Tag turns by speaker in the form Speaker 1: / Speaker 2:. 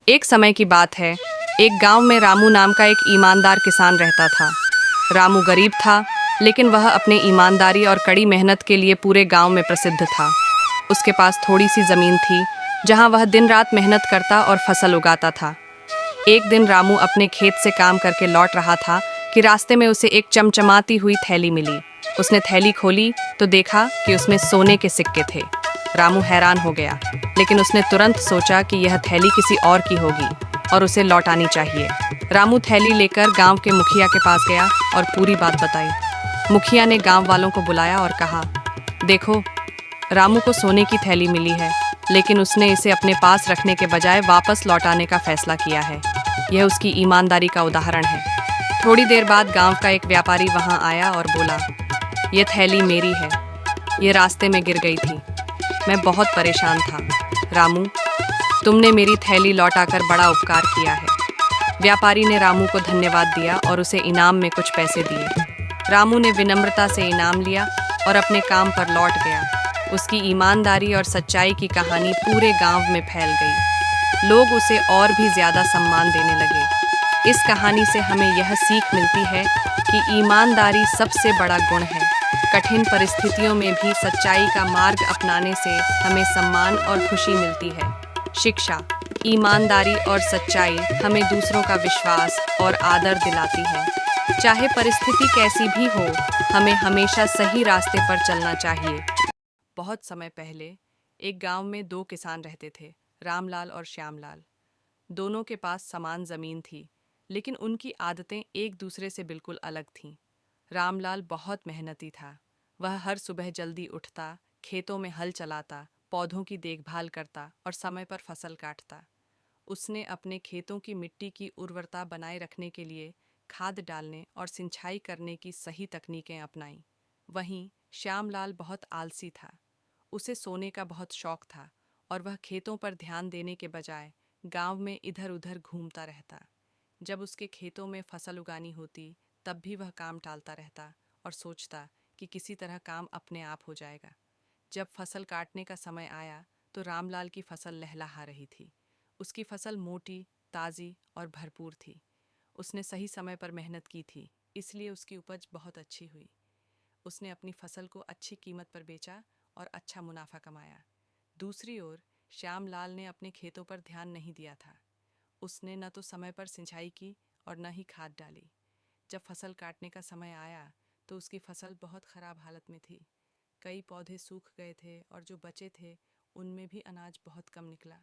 Speaker 1: एक समय की बात है। एक गांव में रामू नाम का एक ईमानदार किसान रहता था। रामू गरीब था, लेकिन वह अपने ईमानदारी और कड़ी मेहनत के लिए पूरे गांव में प्रसिद्ध था। उसके पास थोड़ी सी जमीन थी, जहां वह दिन रात मेहनत करता और फसल उगाता था। एक दिन रामू अपने खेत से काम करके लौट रहा था कि रास्ते में उसे एक चमचमाती हुई थैली मिली। उसने थैली खोली तो देखा कि उसमें सोने के सिक्के थे। रामू हैरान हो गया, लेकिन उसने तुरंत सोचा कि यह थैली किसी और की होगी और उसे लौटानी चाहिए। रामू थैली लेकर गांव के मुखिया के पास गया और पूरी बात बताई। मुखिया ने गांव वालों को बुलाया और कहा, देखो, रामू को सोने की थैली मिली है, लेकिन उसने इसे अपने पास रखने के बजाय वापस लौटाने का फैसला किया है। यह उसकी ईमानदारी का उदाहरण है। थोड़ी देर बाद गांव का एक व्यापारी वहां आया और बोला, यह थैली मेरी है। ये रास्ते में गिर गई थी। मैं बहुत परेशान था। रामू, तुमने मेरी थैली लौटाकर बड़ा उपकार किया है। व्यापारी ने रामू को धन्यवाद दिया और उसे इनाम में कुछ पैसे दिए। रामू ने विनम्रता से इनाम लिया और अपने काम पर लौट गया। उसकी ईमानदारी और सच्चाई की कहानी पूरे गांव में फैल गई। लोग उसे और भी ज्यादा सम्मान देने लगे। इस कहानी से हमें यह सीख मिलती है कि ईमानदारी सबसे बड़ा गुण है। कठिन परिस्थितियों में भी सच्चाई का मार्ग अपनाने से हमें सम्मान और खुशी मिलती है। शिक्षा, ईमानदारी और सच्चाई हमें दूसरों का विश्वास और आदर दिलाती है। चाहे परिस्थिति कैसी भी हो, हमें हमेशा सही रास्ते पर चलना चाहिए। बहुत समय पहले एक गांव में दो किसान रहते थे, रामलाल और श्यामलाल। दोनों के पास समान जमीन थी, लेकिन उनकी आदतें एक दूसरे से बिल्कुल अलग थीं। रामलाल बहुत मेहनती था। वह हर सुबह जल्दी उठता, खेतों में हल चलाता, पौधों की देखभाल करता और समय पर फसल काटता। उसने अपने खेतों की मिट्टी की उर्वरता बनाए रखने के लिए खाद डालने और सिंचाई करने की सही तकनीकें अपनाईं। वहीं श्यामलाल बहुत आलसी था। उसे सोने का बहुत शौक था और वह खेतों पर ध्यान देने के बजाय गांव में इधर उधर घूमता रहता। जब उसके खेतों में फसल उगानी होती, तब भी वह काम टालता रहता और सोचता कि किसी तरह काम अपने आप हो जाएगा। जब फसल काटने का समय आया तो रामलाल की फसल लहलहा रही थी। उसकी फसल मोटी, ताज़ी और भरपूर थी। उसने सही समय पर मेहनत की थी, इसलिए उसकी उपज बहुत अच्छी हुई। उसने अपनी फसल को अच्छी कीमत पर बेचा और अच्छा मुनाफा कमाया। दूसरी ओर श्यामलाल ने अपने खेतों पर ध्यान नहीं दिया था। उसने न तो समय पर सिंचाई की और न ही खाद डाली। जब फसल काटने का समय आया तो उसकी फसल बहुत खराब हालत में थी। कई पौधे सूख गए थे और जो बचे थे उनमें भी अनाज बहुत कम निकला।